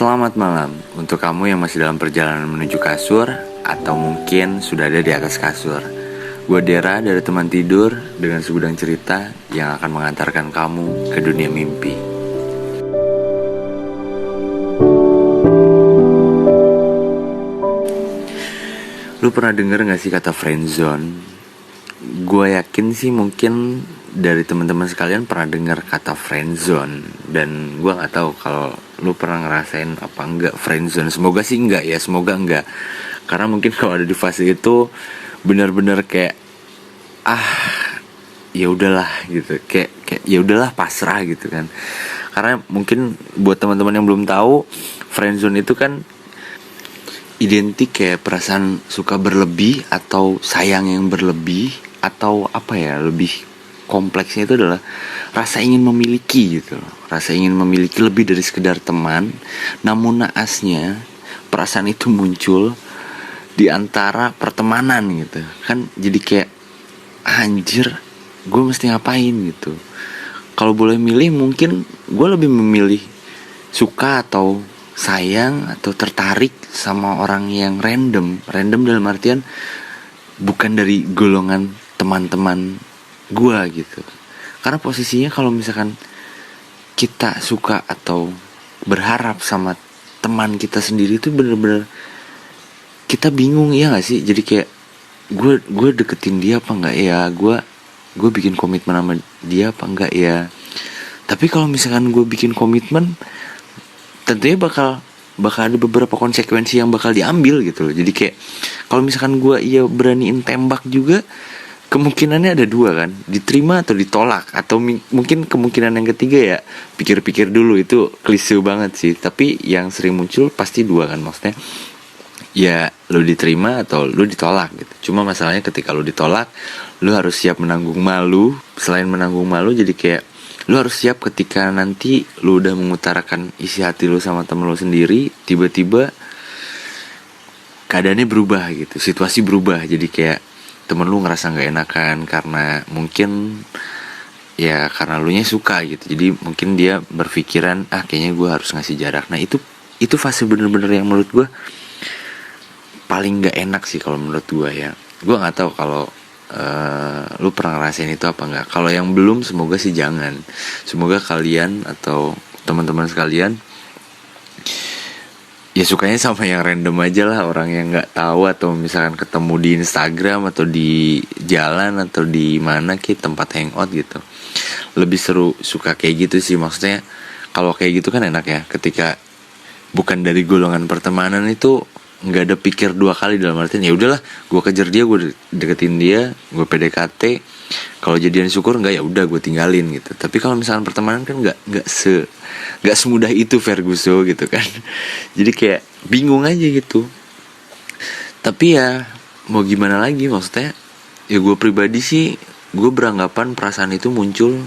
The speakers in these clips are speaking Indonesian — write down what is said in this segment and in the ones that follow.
Selamat malam untuk kamu yang masih dalam perjalanan menuju kasur atau mungkin sudah ada di atas kasur. Gue Dera dari teman tidur dengan segudang cerita yang akan mengantarkan kamu ke dunia mimpi. Lu pernah denger gak sih kata friendzone? Gue yakin sih mungkin dari teman-teman sekalian pernah dengar kata friendzone. Dan gue gak tahu kalau lu pernah ngerasain apa enggak friendzone. Semoga sih enggak ya, semoga enggak. Karena mungkin kalau ada di fase itu benar-benar kayak ya udahlah gitu, kayak ya udahlah pasrah gitu kan. Karena mungkin buat teman-teman yang belum tahu, friendzone itu kan identik kayak perasaan suka berlebih atau sayang yang berlebih, atau apa ya, lebih kompleksnya itu adalah rasa ingin memiliki gitu. Rasa ingin memiliki lebih dari sekedar teman. Namun naasnya perasaan itu muncul di antara pertemanan gitu. Kan jadi kayak anjir, gue mesti ngapain gitu. Kalau boleh milih mungkin gue lebih memilih suka atau sayang atau tertarik sama orang yang random dalam artian bukan dari golongan teman-teman gue gitu. Karena posisinya kalau misalkan kita suka atau berharap sama teman kita sendiri itu bener-bener kita bingung, ya gak sih? Jadi kayak gue deketin dia apa enggak ya, gue bikin komitmen sama dia apa enggak ya. Tapi kalau misalkan gue bikin komitmen, tentunya bakal ada beberapa konsekuensi yang bakal diambil gitu loh. Jadi kayak kalau misalkan gue beraniin tembak juga, kemungkinannya ada dua kan, diterima atau ditolak. Atau mungkin kemungkinan yang ketiga ya pikir-pikir dulu. Itu klise banget sih, tapi yang sering muncul pasti dua kan. Maksudnya ya lu diterima atau lu ditolak gitu. Cuma masalahnya ketika lu ditolak, lu harus siap menanggung malu. Selain menanggung malu, jadi kayak lu harus siap ketika nanti lu udah mengutarakan isi hati lu sama temen lu sendiri, tiba-tiba keadaannya berubah gitu, situasi berubah. Jadi kayak temen lu ngerasa gak enakan karena mungkin ya karena lu nya suka gitu. Jadi mungkin dia berpikiran kayaknya gue harus ngasih jarak. Nah itu fase bener-bener yang menurut gue paling gak enak sih kalau menurut gue ya. Gue gak tahu kalau lu pernah ngerasain itu apa enggak. Kalau yang belum, semoga sih jangan. Semoga kalian atau teman-teman sekalian ya sukanya sama yang random aja lah, orang yang nggak tahu, atau misalkan ketemu di Instagram atau di jalan atau di mana tempat hangout gitu. Lebih seru suka kayak gitu sih. Maksudnya kalau kayak gitu kan enak ya, ketika bukan dari golongan pertemanan itu nggak ada pikir dua kali, dalam artian ya udahlah gue kejar dia, gue deketin dia, gue PDKT, kalau jadian syukur, nggak ya udah gue tinggalin gitu. Tapi kalau misalnya pertemanan kan nggak semudah itu Ferguso gitu kan. Jadi kayak bingung aja gitu. Tapi ya mau gimana lagi, maksudnya ya gue pribadi sih, gue beranggapan perasaan itu muncul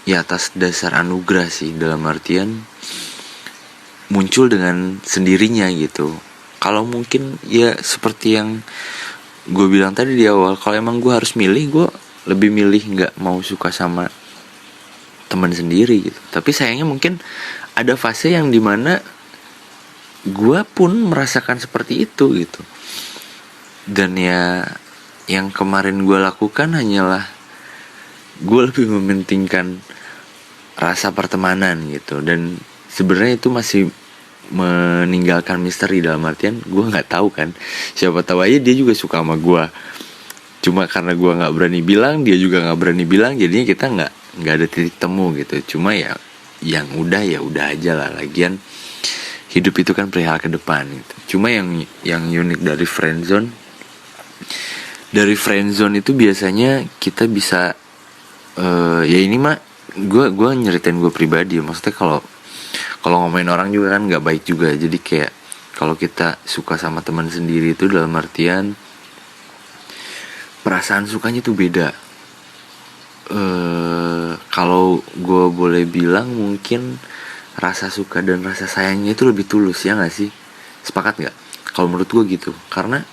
ya atas dasar anugerah sih, dalam artian muncul dengan sendirinya gitu. Kalau mungkin ya seperti yang gue bilang tadi di awal, kalau emang gue harus milih, gue lebih milih gak mau suka sama teman sendiri gitu. Tapi sayangnya mungkin ada fase yang dimana gue pun merasakan seperti itu gitu. Dan ya yang kemarin gue lakukan hanyalah gue lebih mementingkan rasa pertemanan gitu. Dan sebenarnya itu masih meninggalkan misteri, dalam artian gue nggak tahu kan, siapa tahu aja dia juga suka sama gue. Cuma karena gue nggak berani bilang, dia juga nggak berani bilang, jadinya kita nggak ada titik temu gitu. Cuma ya yang udah aja lah, lagian hidup itu kan perihal ke depan gitu. Cuma yang unik dari friendzone itu biasanya kita bisa ya ini mah gue nyeritain gue pribadi ya. Maksudnya kalau ngomongin orang juga kan nggak baik juga. Jadi kayak kalau kita suka sama teman sendiri itu dalam artian perasaan sukanya tuh beda. Kalau gue boleh bilang mungkin rasa suka dan rasa sayangnya itu lebih tulus, ya nggak sih? Sepakat nggak? Kalau menurut gue gitu. Karena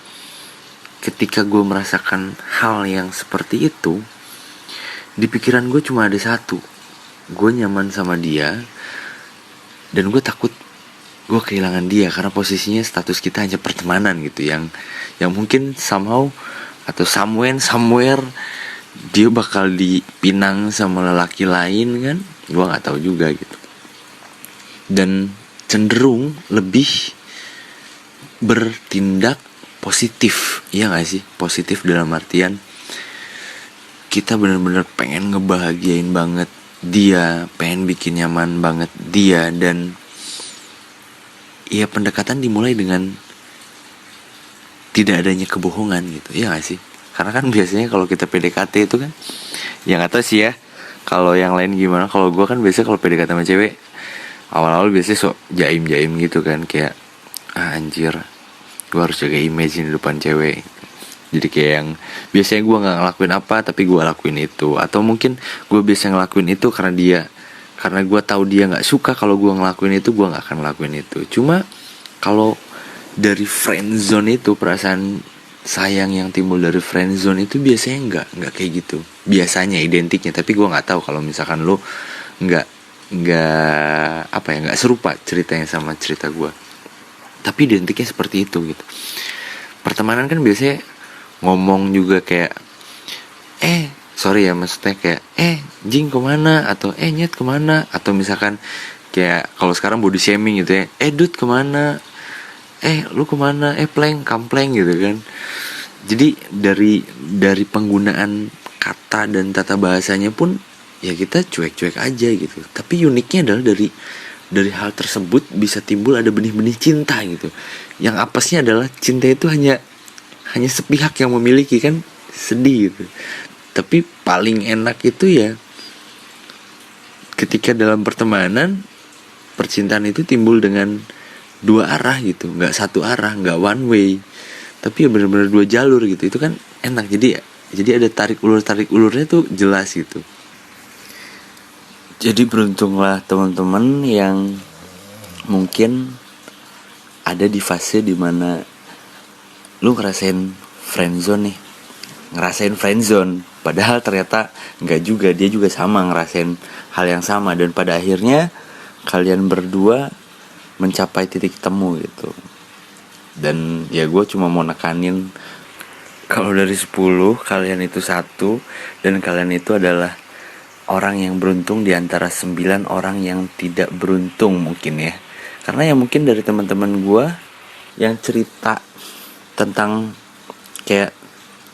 ketika gue merasakan hal yang seperti itu, di pikiran gue cuma ada satu, gue nyaman sama dia. Dan gue takut gue kehilangan dia karena posisinya status kita hanya pertemanan gitu, yang mungkin somehow atau somewhere dia bakal dipinang sama lelaki lain kan, gue nggak tahu juga gitu. Dan cenderung lebih bertindak positif, iya nggak sih? Positif dalam artian kita benar-benar pengen ngebahagiain banget dia, pengen bikin nyaman banget dia, dan ya pendekatan dimulai dengan tidak adanya kebohongan gitu, iya gak sih? Karena kan biasanya kalau kita PDKT itu kan, ya gak tahu sih ya kalau yang lain gimana. Kalau gue kan biasanya kalau PDKT sama cewek, awal-awal biasanya sok jaim-jaim gitu kan, kayak anjir gue harus jaga image di depan cewek. Jadi kayak yang biasanya gue gak ngelakuin apa tapi gue lakuin itu, atau mungkin gue biasa ngelakuin itu karena gue tahu dia gak suka kalau gue ngelakuin itu, gue gak akan ngelakuin itu. Cuma kalau dari friendzone itu, perasaan sayang yang timbul dari friendzone itu biasanya nggak kayak gitu. Biasanya identiknya, tapi gue nggak tahu kalau misalkan lo nggak serupa ceritanya sama cerita gue. Tapi identiknya seperti itu gitu. Pertemanan kan biasanya ngomong juga kayak sorry ya, maksudnya kayak Jing kemana, atau Nyet kemana, atau misalkan kayak kalau sekarang body shaming gitu ya, Dut kemana, lu kemana, kampleng gitu kan. Jadi dari penggunaan kata dan tata bahasanya pun ya kita cuek-cuek aja gitu. Tapi uniknya adalah dari hal tersebut bisa timbul ada benih-benih cinta gitu. Yang apesnya adalah cinta itu hanya sepihak yang memiliki, kan sedih gitu. Tapi paling enak itu ya ketika dalam pertemanan, percintaan itu timbul dengan dua arah gitu, nggak satu arah, nggak one way, tapi ya benar-benar dua jalur gitu. Itu kan enak. Jadi ada tarik ulurnya tuh jelas gitu. Jadi beruntunglah teman-teman yang mungkin ada di fase dimana lu ngerasain friendzone nih, padahal ternyata nggak juga, dia juga sama ngerasain hal yang sama, dan pada akhirnya kalian berdua mencapai titik temu gitu. Dan ya gue cuma mau nekanin, kalau dari 10 kalian itu 1, dan kalian itu adalah orang yang beruntung di antara 9 orang yang tidak beruntung mungkin ya. Karena ya mungkin dari teman-teman gue yang cerita tentang kayak,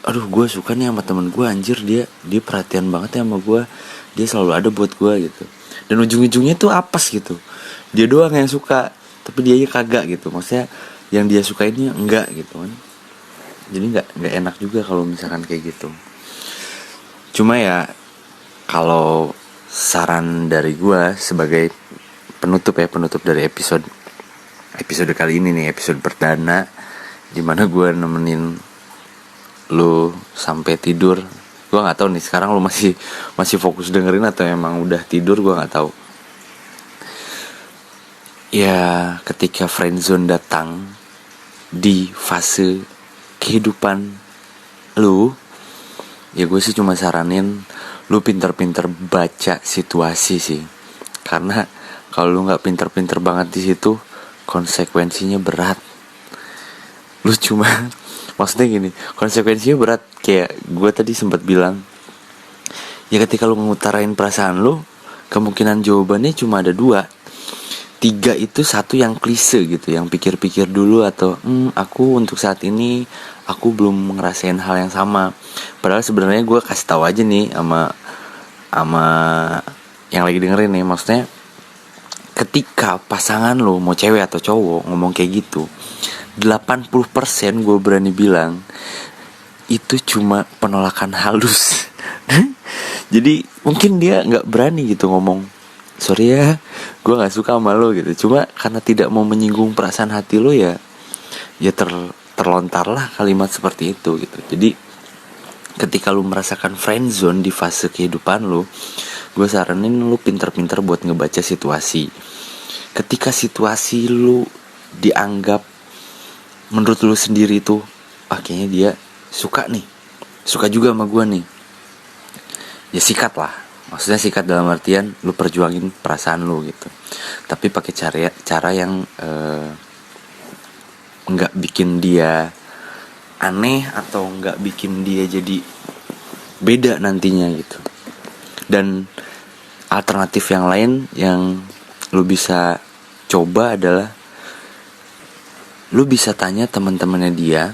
aduh gue suka nih sama temen gue, anjir dia perhatian banget ya sama gue, dia selalu ada buat gue gitu. Dan ujung-ujungnya tuh apes gitu, dia doang yang suka tapi dia kagak gitu. Maksudnya yang dia sukainnya enggak gitu kan. Jadi nggak enak juga kalau misalkan kayak gitu. Cuma ya kalau saran dari gue sebagai penutup dari episode kali ini nih, episode perdana dimana gue nemenin lu sampai tidur. Gue nggak tahu nih sekarang lu masih fokus dengerin atau emang udah tidur, gue nggak tahu. Ya ketika friendzone datang di fase kehidupan lu, ya gue sih cuma saranin lu pinter-pinter baca situasi sih. Karena kalau lu nggak pinter-pinter banget di situ, konsekuensinya berat. Lu cuma maksudnya gini, konsekuensinya berat. Kayak gue tadi sempat bilang, ya ketika lu ngutarain perasaan lu, kemungkinan jawabannya cuma ada 2. 3 itu satu yang klise gitu, yang pikir-pikir dulu, atau aku untuk saat ini aku belum ngerasain hal yang sama. Padahal sebenarnya gue kasih tahu aja nih sama yang lagi dengerin nih, maksudnya ketika pasangan lo mau cewek atau cowok ngomong kayak gitu, 80% gue berani bilang itu cuma penolakan halus. Jadi mungkin dia gak berani gitu ngomong, sorry ya gue gak suka sama lo gitu. Cuma karena tidak mau menyinggung perasaan hati lo, ya terlontarlah kalimat seperti itu gitu. Jadi ketika lu merasakan friendzone di fase kehidupan lu, gue saranin lu pinter-pinter buat ngebaca situasi. Ketika situasi lu dianggap menurut lu sendiri tuh, kayaknya dia suka juga sama gue nih, ya sikat lah. Maksudnya sikat dalam artian lu perjuangin perasaan lu gitu, tapi pakai cara yang nggak bikin dia aneh atau nggak bikin dia jadi beda nantinya gitu. Dan alternatif yang lain yang lu bisa coba adalah lu bisa tanya teman-temannya dia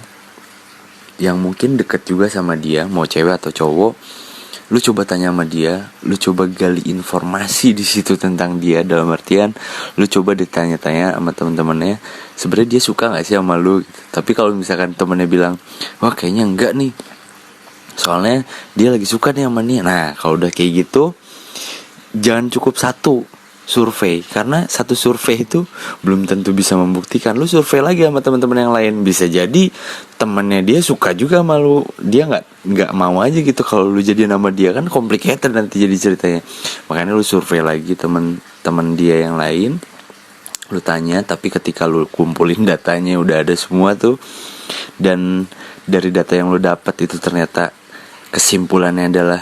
yang mungkin deket juga sama dia, mau cewek atau cowok. Lu coba tanya sama dia, lu coba gali informasi di situ tentang dia, dalam artian lu coba ditanya-tanya sama teman-temannya, sebenarnya dia suka nggak sih sama lu gitu. Tapi kalau misalkan temennya bilang, wah kayaknya enggak nih, soalnya dia lagi suka nih sama nih. Nah kalau udah kayak gitu, jangan cukup satu survei, karena satu survei itu belum tentu bisa membuktikan. Lu survei lagi sama teman-teman yang lain, bisa jadi temennya dia suka juga sama lu, dia nggak mau aja gitu kalau lu jadi nama dia, kan complicated nanti jadi ceritanya. Makanya lu survei lagi teman-teman dia yang lain, lu tanya. Tapi ketika lu kumpulin datanya udah ada semua tuh, dan dari data yang lu dapat itu ternyata kesimpulannya adalah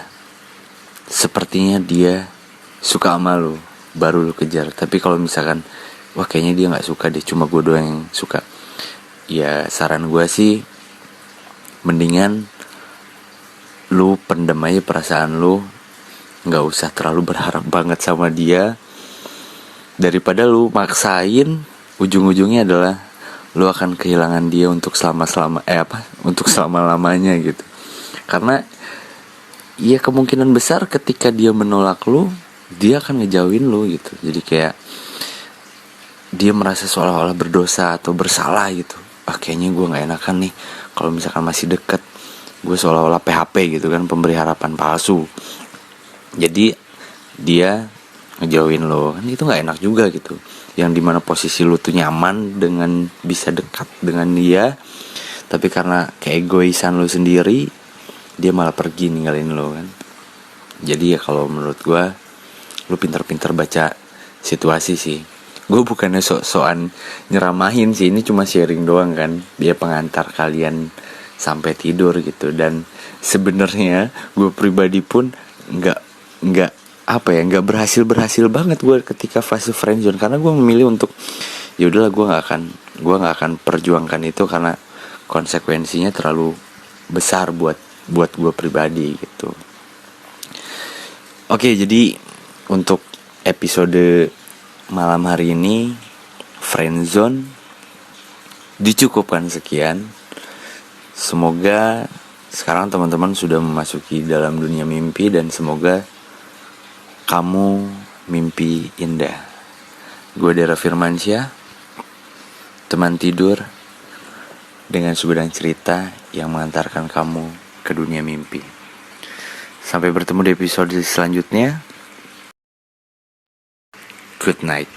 sepertinya dia suka sama lu, baru lu kejar. Tapi kalau misalkan wah kayaknya dia nggak suka deh, cuma gue doang yang suka, ya saran gue sih mendingan lu pendem aja perasaan lu, nggak usah terlalu berharap banget sama dia, daripada lu maksain ujung-ujungnya adalah lu akan kehilangan dia untuk untuk selama-lamanya gitu. Karena ya kemungkinan besar ketika dia menolak lu, dia akan ngejauhin lu gitu. Jadi kayak dia merasa seolah-olah berdosa atau bersalah gitu. Kayaknya gue gak enakan nih kalau misalkan masih deket, gue seolah-olah PHP gitu kan, pemberi harapan palsu. Jadi dia ngejauhin lo, kan itu gak enak juga gitu. Yang dimana posisi lu tuh nyaman dengan bisa dekat dengan dia, tapi karena keegoisan lu sendiri, dia malah pergi ninggalin lo kan. Jadi ya kalau menurut gue, lu pintar-pintar baca situasi sih. Gue bukannya sok-sokan nyeramahin sih, ini cuma sharing doang kan, dia pengantar kalian sampai tidur gitu. Dan sebenarnya gue pribadi pun nggak berhasil banget gue ketika fase friendzone, karena gue memilih untuk ya udahlah, gue nggak akan perjuangkan itu karena konsekuensinya terlalu besar buat gue pribadi gitu. Oke, jadi untuk episode malam hari ini friendzone dicukupkan sekian. Semoga sekarang teman-teman sudah memasuki dalam dunia mimpi, dan semoga kamu mimpi indah. Gue Dera Firmansyah, teman tidur dengan segudang cerita yang mengantarkan kamu ke dunia mimpi. Sampai bertemu di episode selanjutnya. Good night.